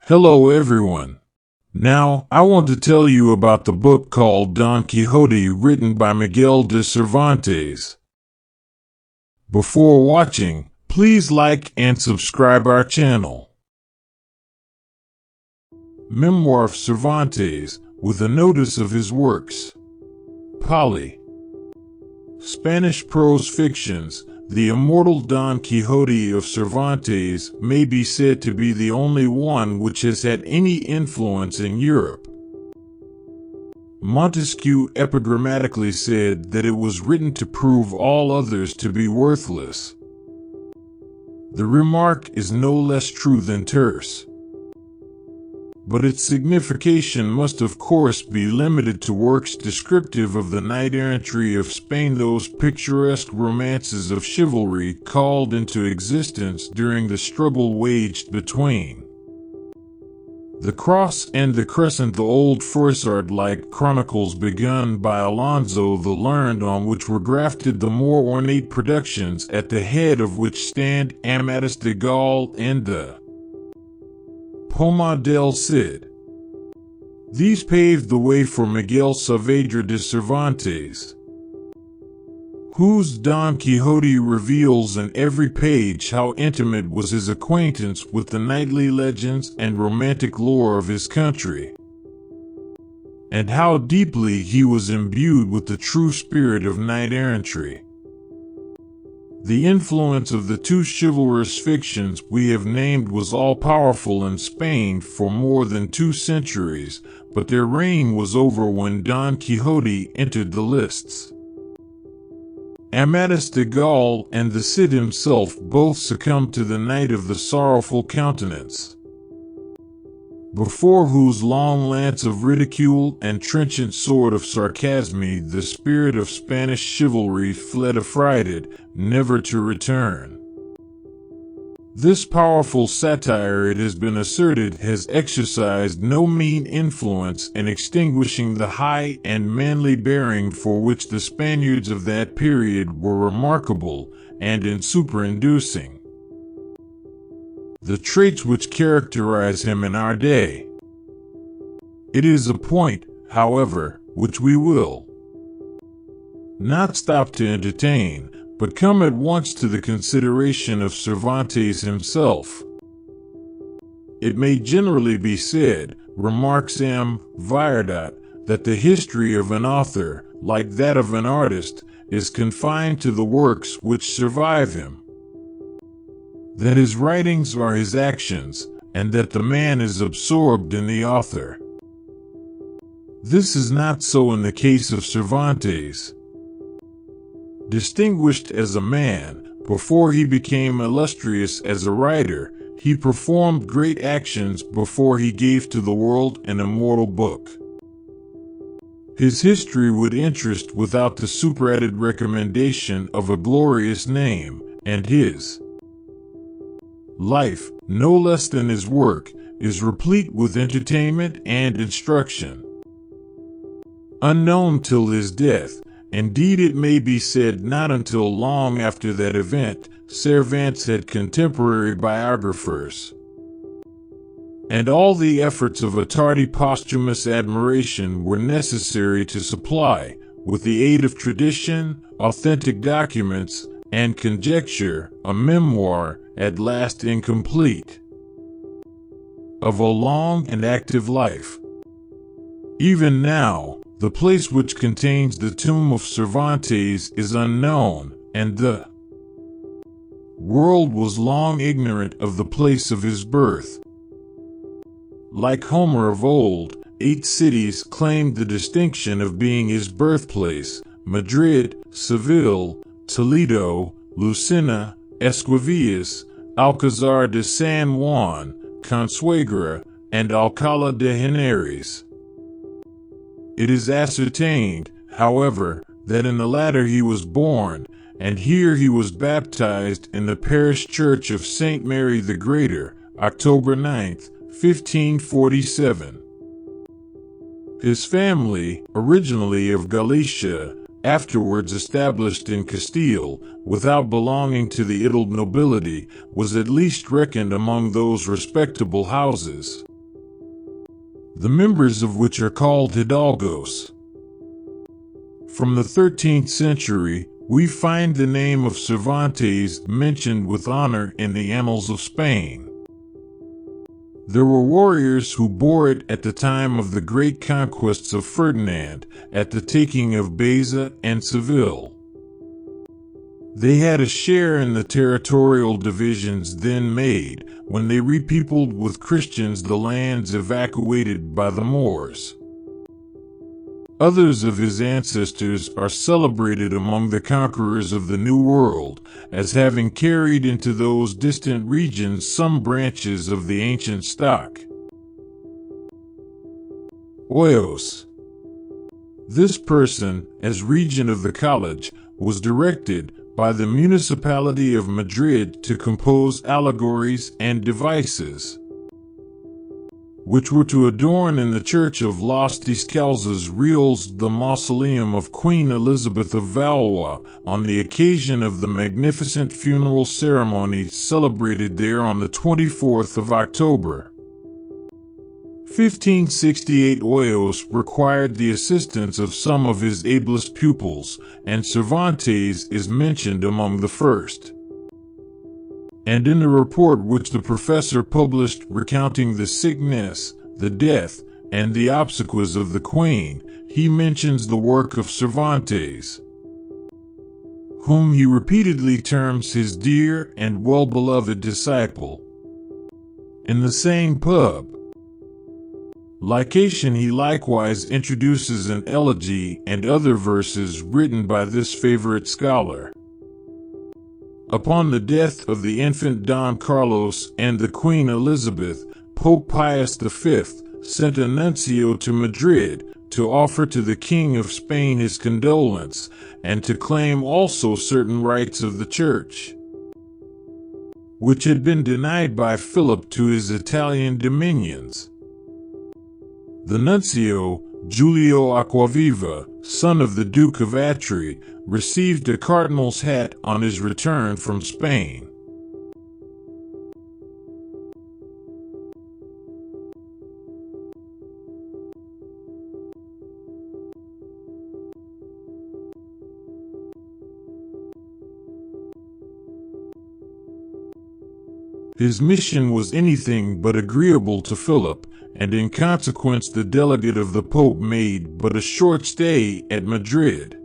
Hello everyone. Now, I want to tell you about the book called Don Quixote written by Miguel de Cervantes. Before watching, please like and subscribe our channel. Memoir of Cervantes, with a notice of his works. Pali. Spanish prose fictions. The immortal Don Quixote of Cervantes may be said to be the only one which has had any influence in Europe. Montesquieu epigrammatically said that it was written to prove all others to be worthless. The remark is no less true than terse. But its signification must of course be limited to works descriptive of the knight-errantry of Spain, those picturesque romances of chivalry called into existence during the struggle waged between the Cross and the Crescent, the old Froissart-like chronicles begun by Alonso the Learned, on which were grafted the more ornate productions, at the head of which stand Amadis de Gaul and the Poma del Cid. These paved the way for Miguel Saavedra de Cervantes, whose Don Quixote reveals in every page how intimate was his acquaintance with the knightly legends and romantic lore of his country, and how deeply he was imbued with the true spirit of knight-errantry. The influence of the two chivalrous fictions we have named was all-powerful in Spain for more than 2 centuries, but their reign was over when Don Quixote entered the lists. Amadis de Gaul and the Cid himself both succumbed to the Knight of the Sorrowful Countenance, before whose long lance of ridicule and trenchant sword of sarcasmy the spirit of Spanish chivalry fled affrighted, never to return. This powerful satire, it has been asserted, has exercised no mean influence in extinguishing the high and manly bearing for which the Spaniards of that period were remarkable, and in superinducing the traits which characterize him in our day. It is a point, however, which we will not stop to entertain, but come at once to the consideration of Cervantes himself. It may generally be said, remarks M. Viardot, that the history of an author, like that of an artist, is confined to the works which survive him, that his writings are his actions, and that the man is absorbed in the author. This is not so in the case of Cervantes. Distinguished as a man, before he became illustrious as a writer, he performed great actions before he gave to the world an immortal book. His history would interest without the superadded recommendation of a glorious name, and his life, no less than his work, is replete with entertainment and instruction. Unknown till his death, indeed it may be said not until long after that event, Cervantes had contemporary biographers, and all the efforts of a tardy posthumous admiration were necessary to supply, with the aid of tradition, authentic documents, and conjecture, a memoir, at last incomplete, of a long and active life. Even now, the place which contains the tomb of Cervantes is unknown, and the world was long ignorant of the place of his birth. Like Homer of old, 8 cities claimed the distinction of being his birthplace: Madrid, Seville, Toledo, Lucena, Esquivias, Alcázar de San Juan, Consuegra, and Alcalá de Henares. It is ascertained, however, that in the latter he was born, and here he was baptized in the parish church of St. Mary the Greater, October 9th, 1547. His family, originally of Galicia, afterwards established in Castile, without belonging to the Idled nobility, was at least reckoned among those respectable houses the members of which are called hidalgos. From the 13th century, we find the name of Cervantes mentioned with honor in the annals of Spain. There were warriors who bore it at the time of the great conquests of Ferdinand, at the taking of Baeza and Seville. They had a share in the territorial divisions then made, when they repeopled with Christians the lands evacuated by the Moors. Others of his ancestors are celebrated among the conquerors of the New World as having carried into those distant regions some branches of the ancient stock. Hoyos. This person, as regent of the college, was directed by the municipality of Madrid to compose allegories and devices, which were to adorn in the church of Los Descalzos Reals the mausoleum of Queen Elizabeth of Valois on the occasion of the magnificent funeral ceremony celebrated there on the 24th of October. 1568 Hoyos required the assistance of some of his ablest pupils, and Cervantes is mentioned among the first. And in a report which the professor published recounting the sickness, the death, and the obsequies of the queen, he mentions the work of Cervantes, whom he repeatedly terms his dear and well-beloved disciple. In the same publication he likewise introduces an elegy and other verses written by this favorite scholar. Upon the death of the infant Don Carlos and the Queen Elizabeth, Pope Pius V sent a nuncio to Madrid to offer to the King of Spain his condolence and to claim also certain rights of the Church, which had been denied by Philip to his Italian dominions. The nuncio, Giulio Acquaviva, son of the Duke of Atri, received a cardinal's hat on his return from Spain. His mission was anything but agreeable to Philip, and in consequence the delegate of the Pope made but a short stay at Madrid.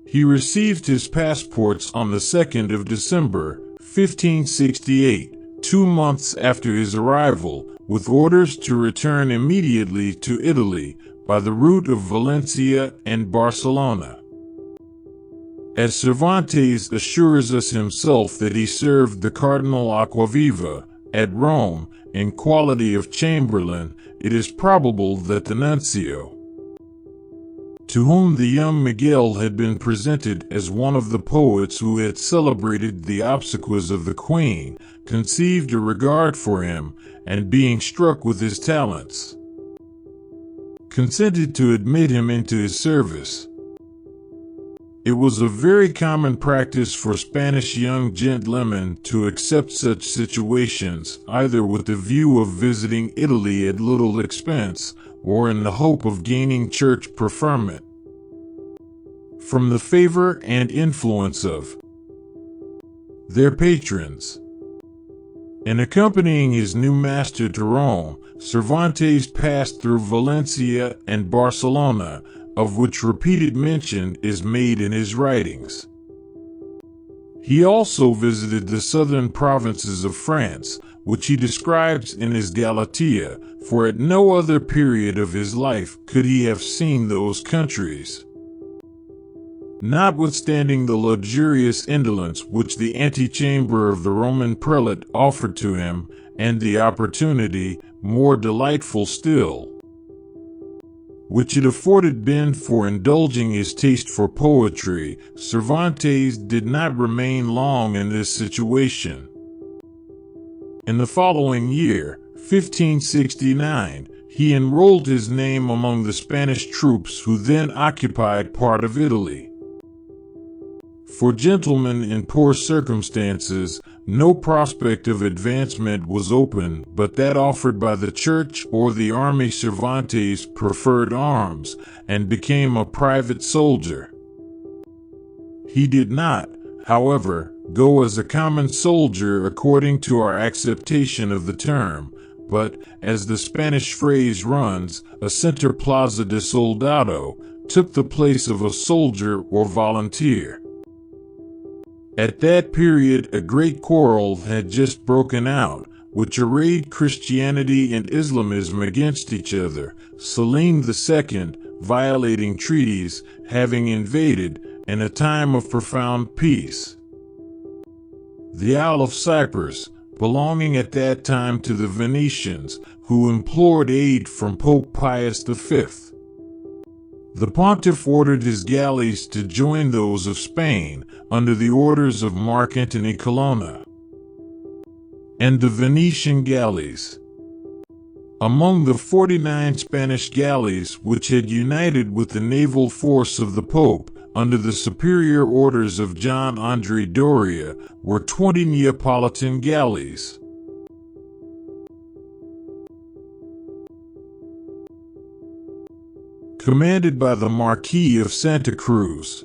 He received his passports on the 2nd of December, 1568, 2 months after his arrival, with orders to return immediately to Italy by the route of Valencia and Barcelona. As Cervantes assures us himself that he served the Cardinal Acquaviva at Rome in quality of chamberlain, it is probable that the nuncio, to whom the young Miguel had been presented as one of the poets who had celebrated the obsequies of the Queen, conceived a regard for him, and being struck with his talents, consented to admit him into his service. It was a very common practice for Spanish young gentlemen to accept such situations, either with the view of visiting Italy at little expense, or in the hope of gaining church preferment from the favor and influence of their patrons. In accompanying his new master to Rome, Cervantes passed through Valencia and Barcelona, of which repeated mention is made in his writings. He also visited the southern provinces of France, which he describes in his Galatea, for at no other period of his life could he have seen those countries. Notwithstanding the luxurious indolence which the antechamber of the Roman prelate offered to him, and the opportunity, more delightful still, which it afforded Ben for indulging his taste for poetry, Cervantes did not remain long in this situation. In the following year, 1569, he enrolled his name among the Spanish troops who then occupied part of Italy. For gentlemen in poor circumstances, no prospect of advancement was open but that offered by the church or the army. Cervantes preferred arms and became a private soldier. He did not, however, go as a common soldier according to our acceptation of the term, but, as the Spanish phrase runs, a center plaza de soldado, took the place of a soldier or volunteer. At that period, a great quarrel had just broken out, which arrayed Christianity and Islamism against each other, Selim II violating treaties, having invaded, in a time of profound peace. The Isle of Cyprus, belonging at that time to the Venetians, who implored aid from Pope Pius V. The pontiff ordered his galleys to join those of Spain, under the orders of Mark Antony Colonna, and the Venetian galleys. Among the 49 Spanish galleys which had united with the naval force of the Pope, under the superior orders of John André Doria, were 20 Neapolitan galleys. Commanded by the Marquis of Santa Cruz.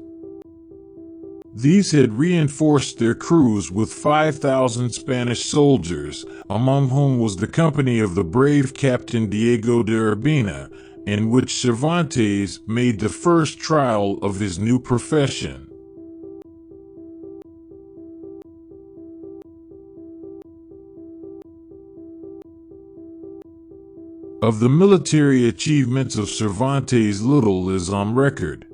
These had reinforced their crews with 5,000 Spanish soldiers, among whom was the company of the brave Captain Diego de Urbina, in which Cervantes made the first trial of his new profession. Of the military achievements of Cervantes, little is on record.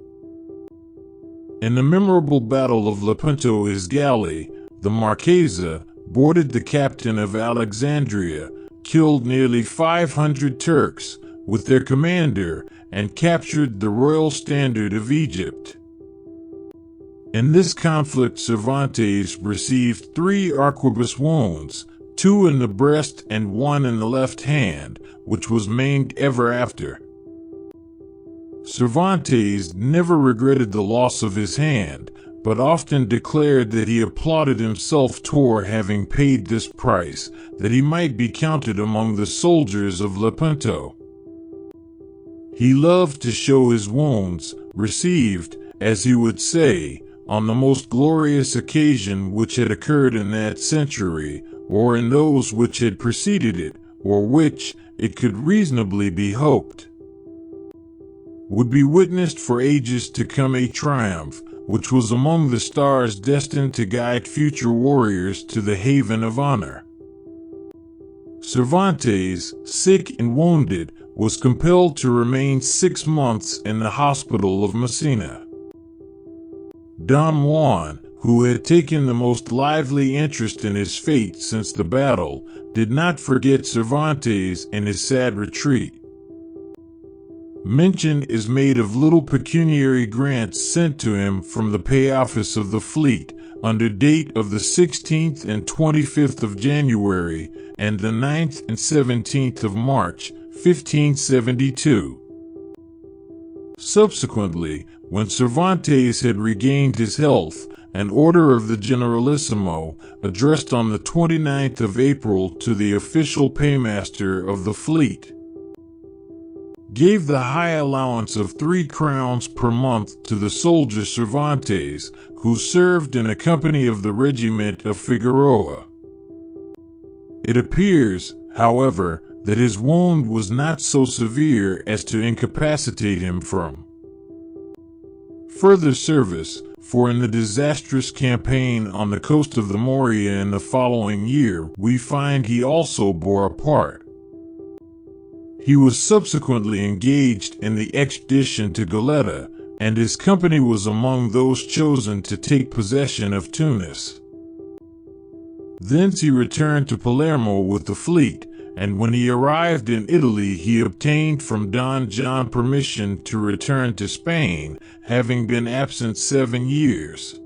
In the memorable Battle of Lepanto, his galley, the Marquesa, boarded the captain of Alexandria, killed nearly 500 Turks, with their commander, and captured the royal standard of Egypt. In this conflict, Cervantes received 3 arquebus wounds, 2 in the breast and 1 in the left hand, which was maimed ever after. Cervantes never regretted the loss of his hand, but often declared that he applauded himself for having paid this price, that he might be counted among the soldiers of Lepanto. He loved to show his wounds, received, as he would say, on the most glorious occasion which had occurred in that century, or in those which had preceded it, or which, it could reasonably be hoped, would be witnessed for ages to come, a triumph, which was among the stars destined to guide future warriors to the haven of honor. Cervantes, sick and wounded, was compelled to remain 6 months in the hospital of Messina. Don Juan, who had taken the most lively interest in his fate since the battle, did not forget Cervantes in his sad retreat. Mention is made of little pecuniary grants sent to him from the pay office of the fleet, under date of the 16th and 25th of January, and the 9th and 17th of March, 1572. Subsequently, when Cervantes had regained his health, an order of the Generalissimo, addressed on the 29th of April to the official paymaster of the fleet, gave the high allowance of 3 crowns per month to the soldier Cervantes, who served in a company of the regiment of Figueroa. It appears, however, that his wound was not so severe as to incapacitate him from further service, for in the disastrous campaign on the coast of the Morea in the following year, we find he also bore a part. He was subsequently engaged in the expedition to Goleta, and his company was among those chosen to take possession of Tunis. Thence he returned to Palermo with the fleet, and when he arrived in Italy he obtained from Don John permission to return to Spain, having been absent 7 years.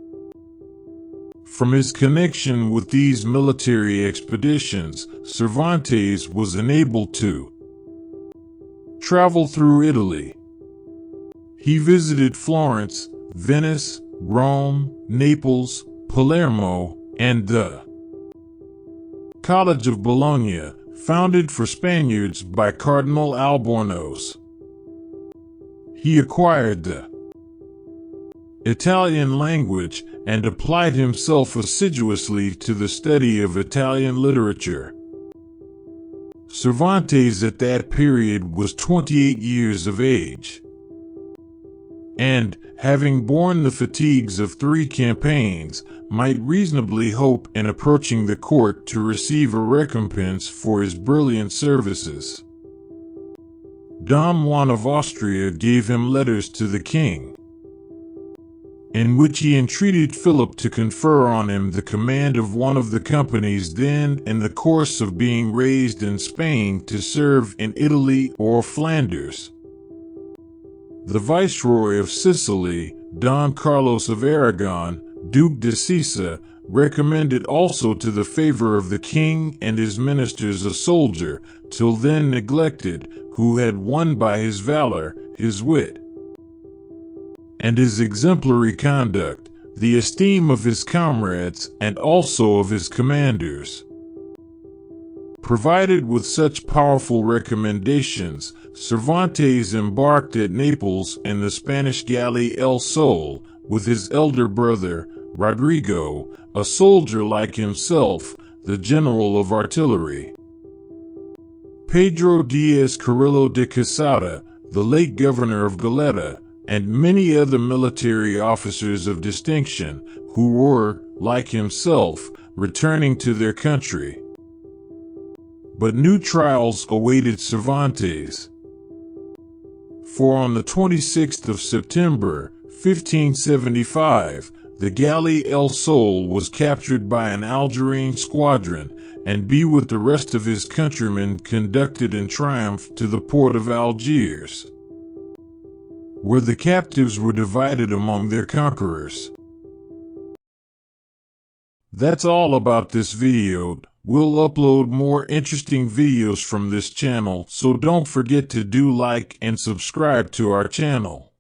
From his connection with these military expeditions, Cervantes was enabled to travel through Italy. He visited Florence, Venice, Rome, Naples, Palermo, and the College of Bologna, founded for Spaniards by Cardinal Albornoz. He acquired the Italian language and applied himself assiduously to the study of Italian literature. Cervantes at that period was 28 years of age, and, having borne the fatigues of 3 campaigns, might reasonably hope in approaching the court to receive a recompense for his brilliant services. Don Juan of Austria gave him letters to the king, in which he entreated Philip to confer on him the command of one of the companies then in the course of being raised in Spain to serve in Italy or Flanders. The Viceroy of Sicily, Don Carlos of Aragon, Duke de Sisa, recommended also to the favor of the king and his ministers a soldier, till then neglected, who had won by his valor, his wit, and his exemplary conduct, the esteem of his comrades and also of his commanders. Provided with such powerful recommendations, Cervantes embarked at Naples in the Spanish galley El Sol, with his elder brother, Rodrigo, a soldier like himself, the general of artillery. Pedro Diaz Carrillo de Quesada, the late governor of Goleta, and many other military officers of distinction, who were, like himself, returning to their country. But new trials awaited Cervantes. For on the 26th of September, 1575, the galley El Sol was captured by an Algerine squadron, and with the rest of his countrymen conducted in triumph to the port of Algiers, where the captives were divided among their conquerors. That's all about this video. We'll upload more interesting videos from this channel, so don't forget to do like and subscribe to our channel.